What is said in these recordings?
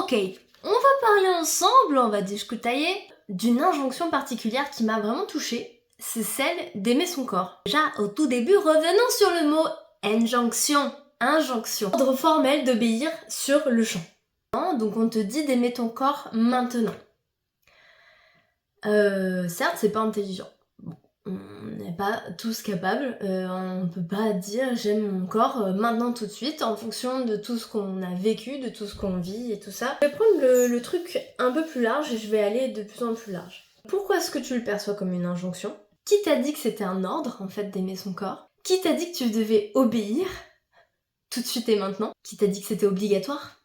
Ok, on va parler ensemble, on va discutailler d'une injonction particulière qui m'a vraiment touchée. C'est celle d'aimer son corps. Déjà, au tout début, revenons sur le mot injonction. Injonction. Ordre formel d'obéir sur le champ. Donc on te dit d'aimer ton corps maintenant. Certes, c'est pas intelligent. Bon, on n'est pas tous capables. On peut pas dire j'aime mon corps maintenant tout de suite en fonction de tout ce qu'on a vécu, de tout ce qu'on vit et tout ça. Je vais prendre le truc un peu plus large et je vais aller de plus en plus large. Pourquoi est-ce que tu le perçois comme une injonction ? Qui t'a dit que c'était un ordre en fait d'aimer son corps ? Qui t'a dit que tu devais obéir tout de suite et maintenant ? Qui t'a dit que c'était obligatoire ?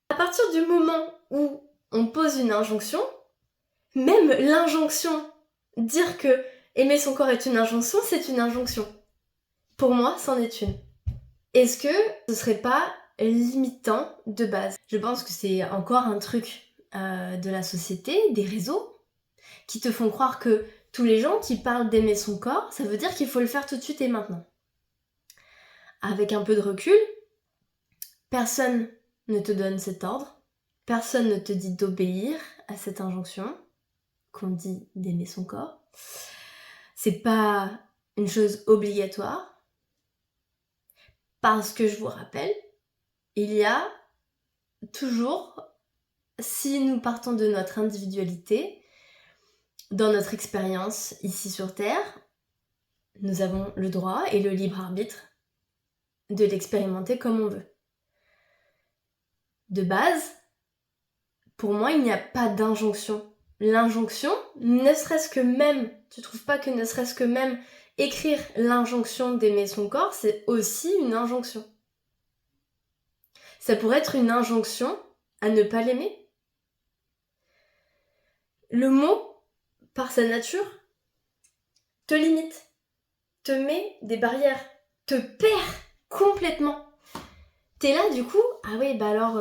À partir du moment où on pose une injonction, même l'injonction, dire que aimer son corps est une injonction, c'est une injonction. Pour moi, c'en est une. Est-ce que ce serait pas limitant de base ? Je pense que c'est encore un truc de la société, des réseaux, qui te font croire que tous les gens qui parlent d'aimer son corps, ça veut dire qu'il faut le faire tout de suite et maintenant. Avec un peu de recul, personne ne te donne cet ordre, personne ne te dit d'obéir à cette injonction qu'on dit d'aimer son corps. C'est pas une chose obligatoire, parce que je vous rappelle, il y a toujours, si nous partons de notre individualité, dans notre expérience ici sur Terre, nous avons le droit et le libre arbitre de l'expérimenter comme on veut. De base, pour moi, il n'y a pas d'injonction. L'injonction, ne serait-ce que même, tu trouves pas que ne serait-ce que même écrire l'injonction d'aimer son corps, c'est aussi une injonction. Ça pourrait être une injonction à ne pas l'aimer. Le mot, par sa nature, te limite, te met des barrières, te perd complètement. T'es là du coup, ah oui, bah alors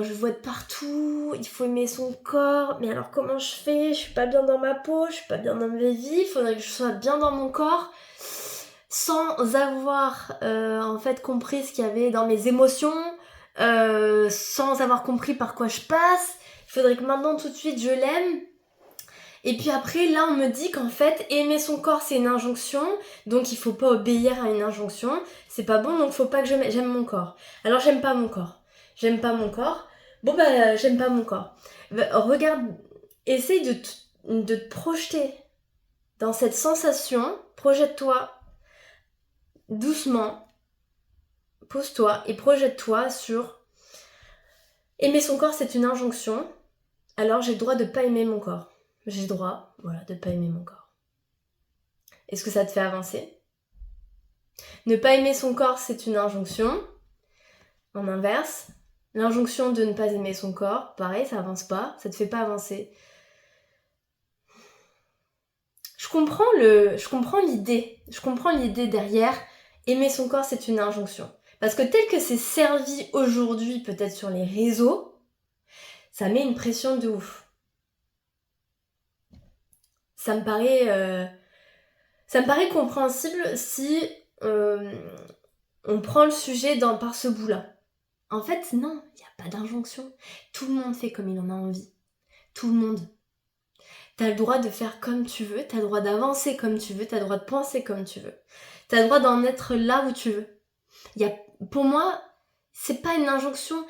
je vois de partout, il faut aimer son corps, mais alors comment je fais ? Je suis pas bien dans ma peau, je suis pas bien dans ma vie, il faudrait que je sois bien dans mon corps, sans avoir en fait compris ce qu'il y avait dans mes émotions, sans avoir compris par quoi je passe, il faudrait que maintenant tout de suite je l'aime. Et puis après, là, on me dit qu'en fait, aimer son corps, c'est une injonction, donc il faut pas obéir à une injonction, c'est pas bon, donc faut pas que j'aime mon corps. Alors, j'aime pas mon corps. J'aime pas mon corps. Bon, bah, j'aime pas mon corps. Regarde, essaye de te projeter dans cette sensation, projette-toi doucement, pose-toi et projette-toi sur aimer son corps, c'est une injonction, alors j'ai le droit de pas aimer mon corps. J'ai le droit, voilà, de pas aimer mon corps. Est-ce que ça te fait avancer ? Ne pas aimer son corps, c'est une injonction. En inverse, l'injonction de ne pas aimer son corps, pareil, ça avance pas, ça te fait pas avancer. Je comprends l'idée derrière aimer son corps, c'est une injonction. Parce que tel que c'est servi aujourd'hui, peut-être sur les réseaux, ça met une pression de ouf. Ça me paraît compréhensible si on prend le sujet par ce bout-là. En fait, non, il n'y a pas d'injonction. Tout le monde fait comme il en a envie. Tout le monde. T'as le droit de faire comme tu veux, t'as le droit d'avancer comme tu veux, t'as le droit de penser comme tu veux. T'as le droit d'en être là où tu veux. Pour moi, c'est pas une injonction.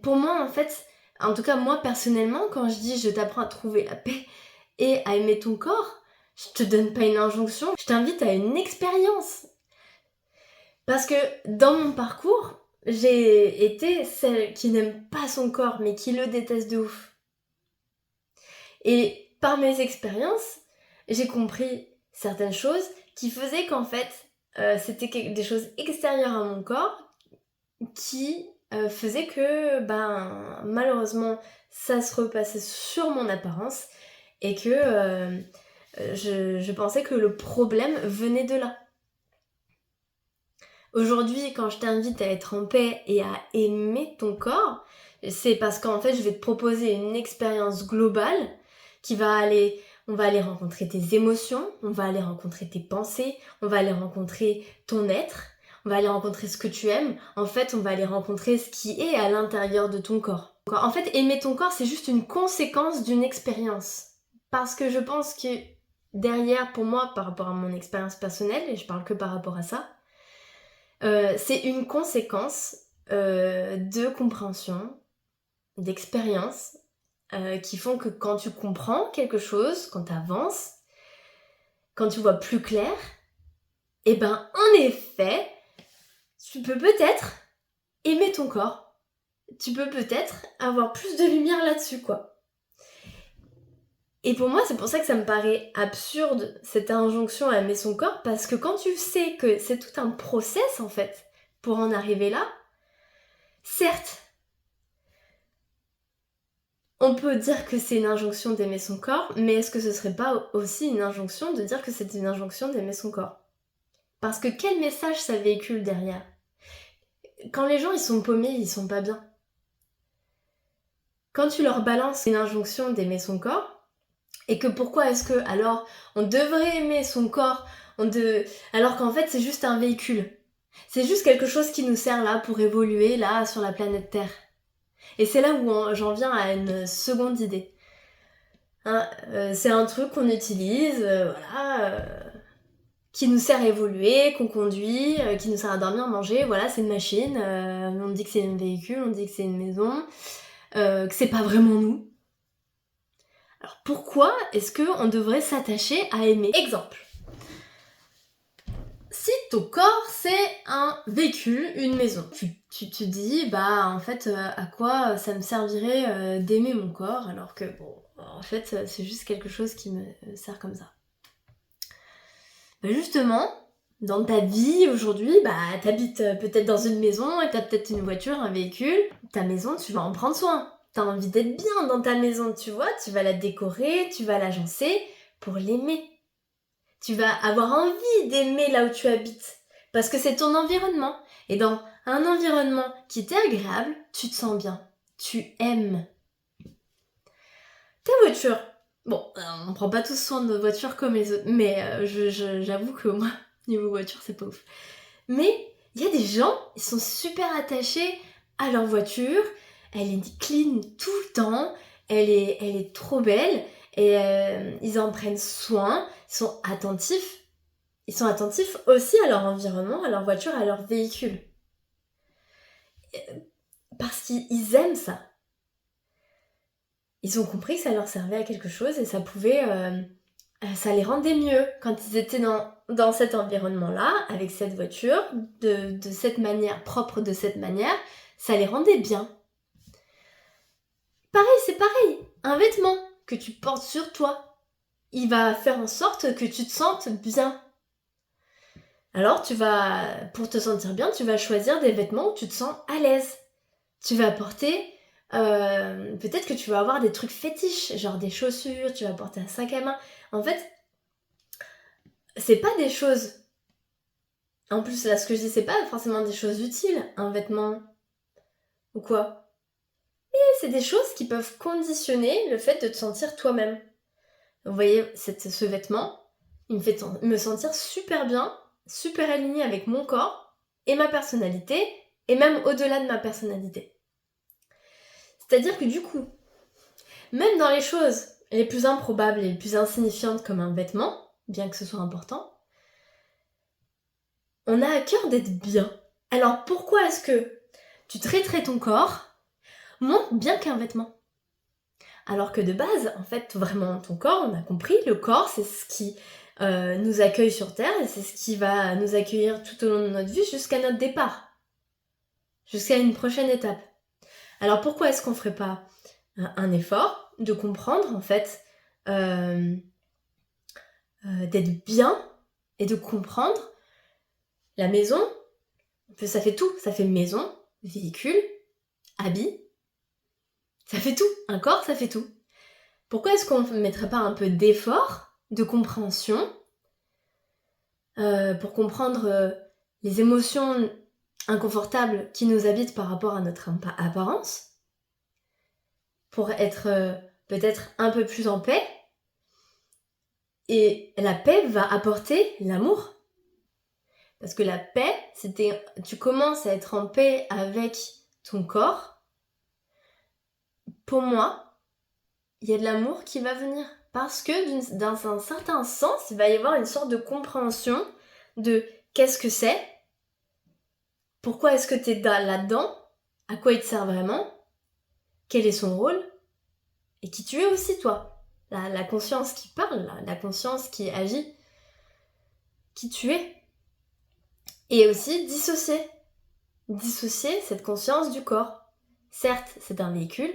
Pour moi, en fait, en tout cas moi personnellement, quand je dis je t'apprends à trouver la paix et à aimer ton corps, je te donne pas une injonction, je t'invite à une expérience. Parce que dans mon parcours, j'ai été celle qui n'aime pas son corps, mais qui le déteste de ouf. Et par mes expériences, j'ai compris certaines choses qui faisaient qu'en fait, c'était des choses extérieures à mon corps qui faisaient que, malheureusement, ça se repassait sur mon apparence et que je pensais que le problème venait de là. Aujourd'hui, quand je t'invite à être en paix et à aimer ton corps, c'est parce qu'en fait, je vais te proposer une expérience globale on va aller rencontrer tes émotions, on va aller rencontrer tes pensées, on va aller rencontrer ton être, on va aller rencontrer ce que tu aimes, en fait on va aller rencontrer ce qui est à l'intérieur de ton corps. En fait, aimer ton corps, c'est juste une conséquence d'une expérience. Parce que je pense que derrière, pour moi, par rapport à mon expérience personnelle, et je parle que par rapport à ça, c'est une conséquence de compréhension, d'expérience, qui font que quand tu comprends quelque chose, quand tu avances, quand tu vois plus clair, et ben en effet, tu peux peut-être aimer ton corps. Tu peux peut-être avoir plus de lumière là-dessus, quoi. Et pour moi, c'est pour ça que ça me paraît absurde, cette injonction à aimer son corps, parce que quand tu sais que c'est tout un process, en fait, pour en arriver là, certes, on peut dire que c'est une injonction d'aimer son corps, mais est-ce que ce serait pas aussi une injonction de dire que c'est une injonction d'aimer son corps? Parce que quel message ça véhicule derrière? Quand les gens ils sont paumés, ils sont pas bien. Quand tu leur balances une injonction d'aimer son corps, et que pourquoi est-ce que alors on devrait aimer son corps, alors qu'en fait c'est juste un véhicule. C'est juste quelque chose qui nous sert là pour évoluer là sur la planète Terre. Et c'est là où j'en viens à une seconde idée. Hein, c'est un truc qu'on utilise, qui nous sert à évoluer, qu'on conduit, qui nous sert à dormir, manger, voilà, c'est une machine, on dit que c'est un véhicule, on dit que c'est une maison, que c'est pas vraiment nous. Alors pourquoi est-ce qu'on devrait s'attacher à aimer? Exemple. Si ton corps c'est un véhicule, une maison, tu te dis, bah en fait, à quoi ça me servirait d'aimer mon corps alors que bon, en fait, c'est juste quelque chose qui me sert comme ça. Bah justement, dans ta vie aujourd'hui, bah t'habites peut-être dans une maison et t'as peut-être une voiture, un véhicule. Ta maison, tu vas en prendre soin. T'as envie d'être bien dans ta maison, tu vois, tu vas la décorer, tu vas l'agencer pour l'aimer. Tu vas avoir envie d'aimer là où tu habites. Parce que c'est ton environnement. Et dans un environnement qui t'est agréable, tu te sens bien. Tu aimes. Ta voiture. Bon, on prend pas tous soin de notre voiture comme les autres, mais j'avoue que moi, niveau voiture, c'est pas ouf. Mais il y a des gens, ils sont super attachés à leur voiture, elle est clean tout le temps, elle est trop belle, et ils en prennent soin, ils sont attentifs. Ils sont attentifs aussi à leur environnement, à leur voiture, à leur véhicule. Parce qu'ils aiment ça. Ils ont compris que ça leur servait à quelque chose et ça pouvait... ça les rendait mieux quand ils étaient dans cet environnement-là, avec cette voiture, de cette manière, propre de cette manière, ça les rendait bien. Pareil, c'est pareil. Un vêtement que tu portes sur toi, il va faire en sorte que tu te sentes bien. Alors pour te sentir bien, tu vas choisir des vêtements où tu te sens à l'aise. Tu vas porter, peut-être que tu vas avoir des trucs fétiches, genre des chaussures, tu vas porter un sac à main. En fait, c'est pas des choses... En plus, là, ce que je dis, c'est pas forcément des choses utiles, un vêtement ou quoi. Mais c'est des choses qui peuvent conditionner le fait de te sentir toi-même. Vous voyez, ce vêtement, il me fait me sentir super bien, super aligné avec mon corps et ma personnalité, et même au-delà de ma personnalité. C'est-à-dire que du coup, même dans les choses les plus improbables et les plus insignifiantes comme un vêtement, bien que ce soit important, on a à cœur d'être bien. Alors pourquoi est-ce que tu traiterais ton corps moins bien qu'un vêtement? Alors que de base, en fait, vraiment, ton corps, on a compris, le corps, c'est ce qui nous accueille sur Terre et c'est ce qui va nous accueillir tout au long de notre vie jusqu'à notre départ, jusqu'à une prochaine étape. Alors pourquoi est-ce qu'on ferait pas un effort de comprendre, en fait, d'être bien et de comprendre la maison, ça fait tout, ça fait maison, véhicule, habit, ça fait tout, un corps, ça fait tout. Pourquoi est-ce qu'on ne mettrait pas un peu d'effort, de compréhension, pour comprendre les émotions inconfortables qui nous habitent par rapport à notre apparence, pour être peut-être un peu plus en paix, et la paix va apporter l'amour. Parce que la paix, tu commences à être en paix avec ton corps. Pour moi, il y a de l'amour qui va venir. Parce que dans un certain sens, il va y avoir une sorte de compréhension de qu'est-ce que c'est, pourquoi est-ce que tu es là-dedans, à quoi il te sert vraiment, quel est son rôle, et qui tu es aussi toi. La conscience qui parle, la conscience qui agit, qui tu es. Et aussi dissocier cette conscience du corps. Certes, c'est un véhicule,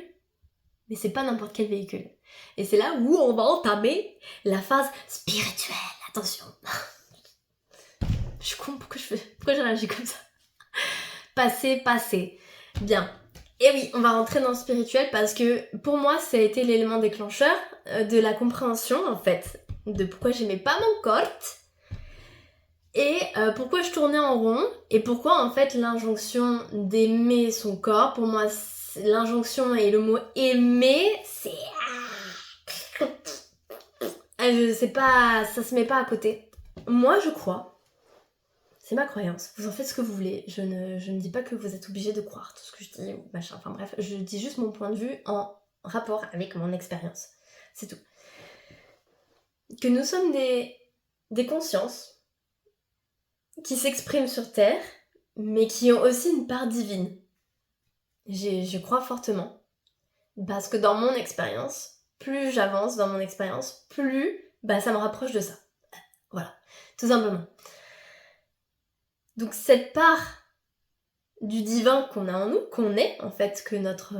mais c'est pas n'importe quel véhicule. Et c'est là où on va entamer la phase spirituelle. Attention. Je suis con, pourquoi je réagis comme ça? Passé. Bien. Et oui, on va rentrer dans le spirituel parce que pour moi, ça a été l'élément déclencheur de la compréhension, en fait, de pourquoi j'aimais pas mon corps et pourquoi je tournais en rond et pourquoi, en fait, l'injonction d'aimer son corps, pour moi, l'injonction et le mot aimer, c'est... je sais pas, ça se met pas à côté. Moi, je crois... C'est ma croyance, vous en faites ce que vous voulez, je ne dis pas que vous êtes obligé de croire tout ce que je dis, ou machin, enfin bref, je dis juste mon point de vue en rapport avec mon expérience, c'est tout. Que nous sommes des consciences qui s'expriment sur Terre, mais qui ont aussi une part divine. Je crois fortement, parce que dans mon expérience, plus j'avance dans mon expérience, plus ça me rapproche de ça. Voilà, tout simplement. Donc cette part du divin qu'on a en nous, qu'on est, en fait, que notre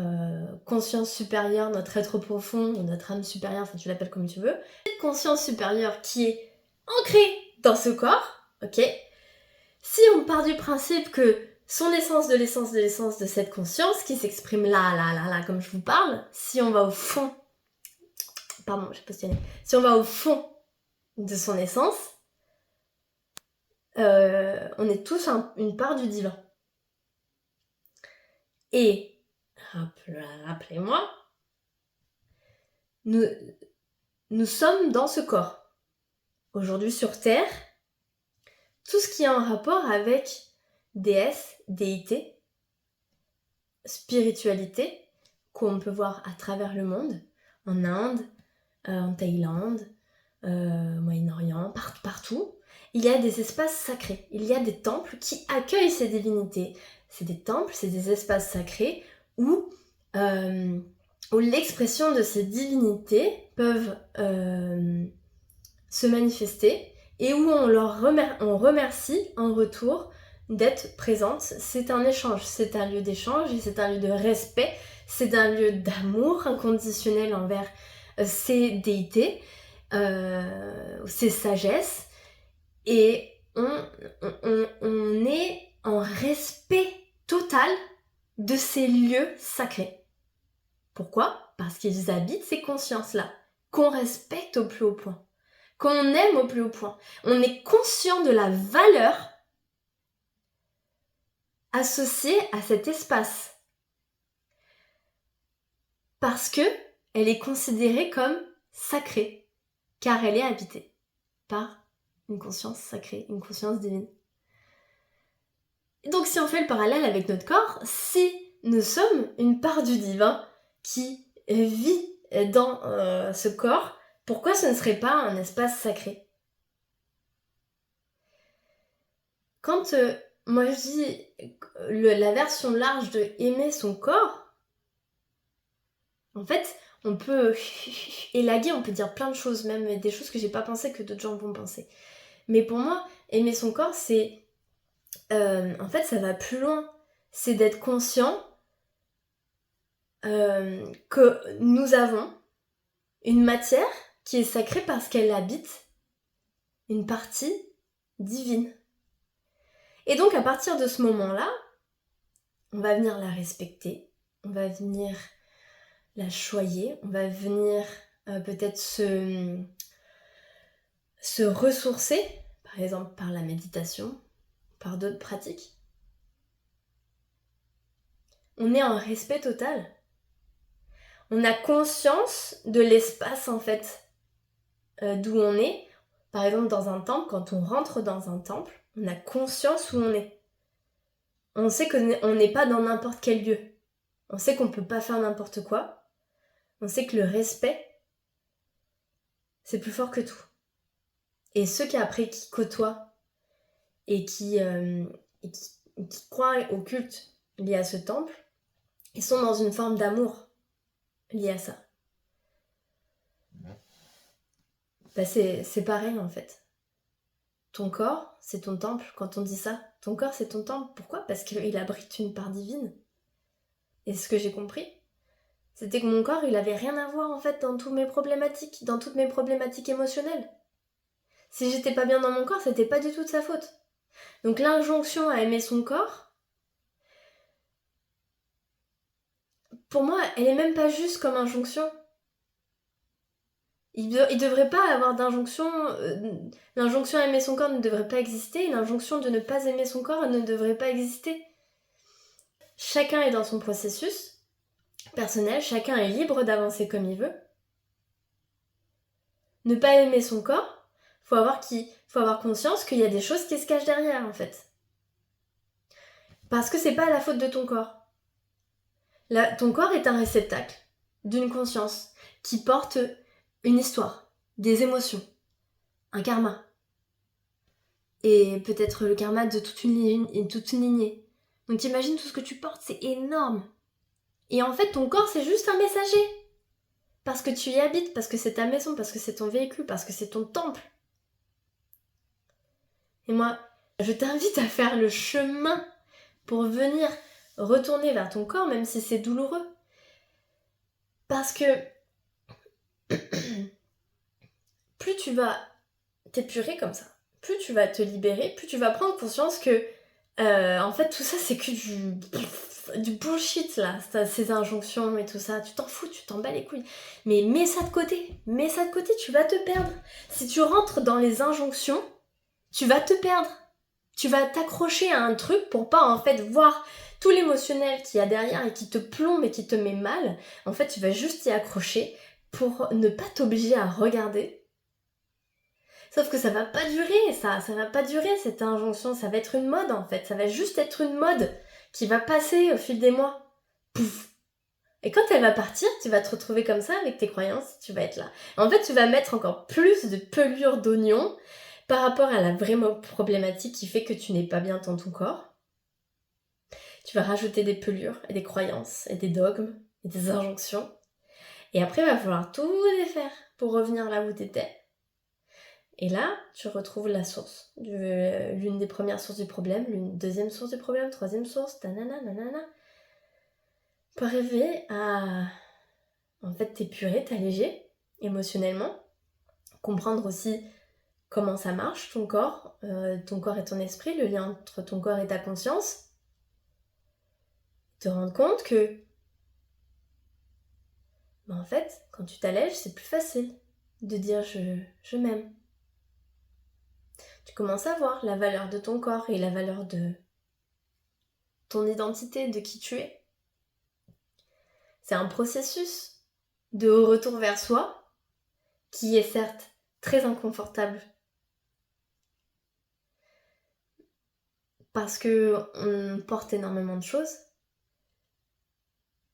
conscience supérieure, notre être profond, ou notre âme supérieure, enfin tu l'appelles comme tu veux, cette conscience supérieure qui est ancrée dans ce corps, ok, si on part du principe que son essence de l'essence de l'essence de cette conscience qui s'exprime là, comme je vous parle, si on va au fond, pardon, j'ai positionné, si on va au fond de son essence, on est tous une part du divin. Et, rappelez-moi, nous sommes dans ce corps. Aujourd'hui sur Terre, tout ce qui est en rapport avec déesse, déité, spiritualité, qu'on peut voir à travers le monde, en Inde, en Thaïlande, Moyen-Orient, partout, il y a des espaces sacrés. Il y a des temples qui accueillent ces divinités. C'est des temples, c'est des espaces sacrés où l'expression de ces divinités peuvent se manifester et où on remercie en retour d'être présente. C'est un échange, c'est un lieu d'échange et c'est un lieu de respect, c'est un lieu d'amour inconditionnel envers ces déités, ces sagesses, et on est en respect total de ces lieux sacrés. Pourquoi ? Parce qu'ils habitent ces consciences-là, qu'on respecte au plus haut point, qu'on aime au plus haut point. On est conscient de la valeur associée à cet espace. Parce que elle est considérée comme sacrée, car elle est habitée par une conscience sacrée, une conscience divine. Donc si on fait le parallèle avec notre corps, si nous sommes une part du divin qui vit dans ce corps, pourquoi ce ne serait pas un espace sacré ? Quand moi je dis la version large de aimer son corps, en fait, on peut élaguer, on peut dire plein de choses, même des choses que j'ai pas pensé que d'autres gens vont penser. Mais pour moi, aimer son corps, c'est... en fait, ça va plus loin. C'est d'être conscient que nous avons une matière qui est sacrée parce qu'elle habite une partie divine. Et donc, à partir de ce moment-là, on va venir la respecter, on va venir la choyer, on va venir peut-être se ressourcer, par exemple par la méditation, par d'autres pratiques. On est en respect total. On a conscience de l'espace en fait d'où on est. Par exemple dans un temple, quand on rentre dans un temple, On a conscience où on est. On sait qu'on n'est pas dans n'importe quel lieu. On sait qu'on peut pas faire n'importe quoi. On sait que le respect, c'est plus fort que tout. Et ceux qui après qui côtoient et qui croient au culte lié à ce temple, ils sont dans une forme d'amour lié à ça. Bah c'est pareil en fait. Ton corps, c'est ton temple. Quand on dit ça, ton corps, c'est ton temple. Pourquoi ? Parce qu'il abrite une part divine. Et ce que j'ai compris, c'était que mon corps, il avait rien à voir en fait dans toutes mes problématiques émotionnelles. Si j'étais pas bien dans mon corps, c'était pas du tout de sa faute. Donc l'injonction à aimer son corps, pour moi, elle est même pas juste comme injonction. Il devrait pas avoir d'injonction. L'injonction à aimer son corps ne devrait pas exister. L'injonction de ne pas aimer son corps ne devrait pas exister. Chacun est dans son processus personnel, chacun est libre d'avancer comme il veut. Ne pas aimer son corps, faut avoir conscience qu'il y a des choses qui se cachent derrière en fait. Parce que c'est pas la faute de ton corps. Ton corps est un réceptacle d'une conscience qui porte une histoire, des émotions, un karma. Et peut-être le karma de toute une lignée. Donc t'imagines tout ce que tu portes, c'est énorme. Et en fait, ton corps, c'est juste un messager. Parce que tu y habites, parce que c'est ta maison, parce que c'est ton véhicule, parce que c'est ton temple. Et moi, je t'invite à faire le chemin pour venir retourner vers ton corps, même si c'est douloureux. Parce que plus tu vas t'épurer comme ça, plus tu vas te libérer, plus tu vas prendre conscience que en fait tout ça c'est que du bullshit là, ces injonctions et tout ça, tu t'en fous, tu t'en bats les couilles. Mais mets ça de côté, tu vas te perdre. Si tu rentres dans les injonctions, tu vas te perdre. Tu vas t'accrocher à un truc pour pas en fait voir tout l'émotionnel qu'il y a derrière et qui te plombe et qui te met mal. En fait, tu vas juste t'y accrocher pour ne pas t'obliger à regarder. Sauf que ça va pas durer, ça va pas durer cette injonction, ça va être une mode en fait, ça va juste être une mode qui va passer au fil des mois. Pouf. Et quand elle va partir, tu vas te retrouver comme ça avec tes croyances, tu vas être là. En fait, tu vas mettre encore plus de pelure d'oignon par rapport à la vraie problématique qui fait que tu n'es pas bien dans ton corps. Tu vas rajouter des pelures et des croyances et des dogmes et des injonctions. Et après, il va falloir tout défaire pour revenir là où tu étais. Et là, tu retrouves la source, l'une des premières sources du problème, l'une deuxième source du problème, troisième source, nanana. Pour arriver à, en fait, t'épurer, t'alléger émotionnellement, comprendre aussi comment ça marche, ton corps et ton esprit, le lien entre ton corps et ta conscience, te rendre compte que, en fait, quand tu t'allèges, c'est plus facile de dire je m'aime. Tu commences à voir la valeur de ton corps et la valeur de ton identité, de qui tu es. C'est un processus de retour vers soi qui est certes très inconfortable parce qu'on porte énormément de choses,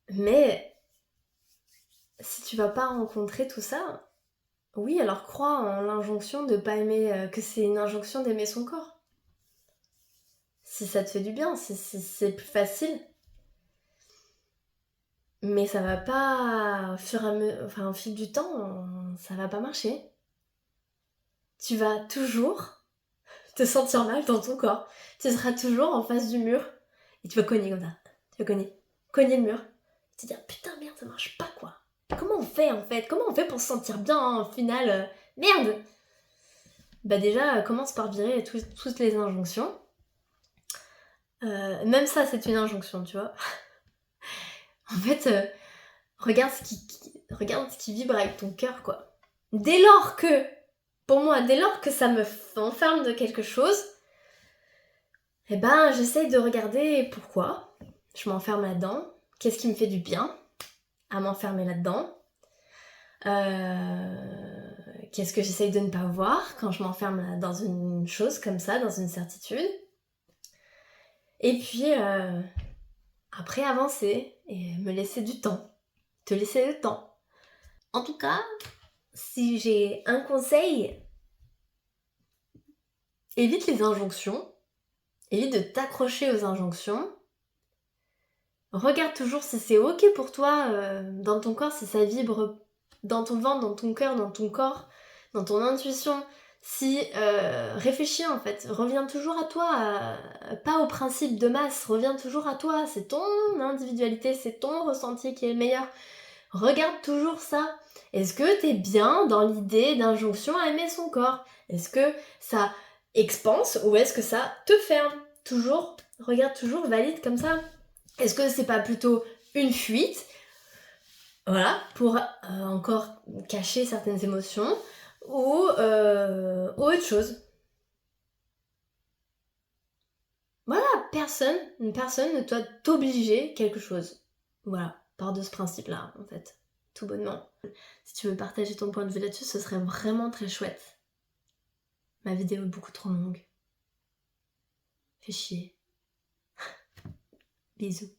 mais si tu vas pas rencontrer tout ça, oui, alors crois en l'injonction de pas aimer, que c'est une injonction d'aimer son corps. Si ça te fait du bien, si c'est plus facile. Mais ça va pas, au fil du temps, ça va pas marcher. Tu vas toujours te sentir mal dans ton corps. Tu seras toujours en face du mur et tu vas cogner comme ça. Tu vas cogner le mur. Tu te dire putain merde, ça marche pas quoi. Comment on fait en fait ? Comment on fait pour se sentir bien au final ? Merde ! Bah déjà, commence par virer toutes les injonctions. Même ça, c'est une injonction, tu vois. En fait, regarde ce qui vibre avec ton cœur, quoi. Pour moi, dès lors que ça me enferme de quelque chose, eh ben, j'essaye de regarder pourquoi je m'enferme là-dedans. Qu'est-ce qui me fait du bien à m'enfermer là-dedans ? qu'est-ce que j'essaye de ne pas voir quand je m'enferme dans une chose comme ça, dans une certitude. Et puis, après avancer et me laisser du temps. Te laisser le temps. En tout cas, si j'ai un conseil, évite les injonctions. Évite de t'accrocher aux injonctions. Regarde toujours si c'est ok pour toi dans ton corps, si ça vibre dans ton ventre, dans ton cœur, dans ton corps, dans ton intuition. Si réfléchis en fait, reviens toujours à toi, pas au principe de masse, reviens toujours à toi, c'est ton individualité, c'est ton ressenti qui est le meilleur. Regarde toujours ça. Est-ce que t'es bien dans l'idée d'injonction à aimer son corps? Est-ce que ça expanse ou est-ce que ça te ferme? Toujours, regarde toujours, valide comme ça. Est-ce que c'est pas plutôt une fuite, voilà, pour encore cacher certaines émotions, ou autre chose? Voilà, une personne ne doit t'obliger quelque chose. Voilà, part de ce principe-là, en fait, tout bonnement. Si tu veux partager ton point de vue là-dessus, ce serait vraiment très chouette. Ma vidéo est beaucoup trop longue. Fais chier. Bisous.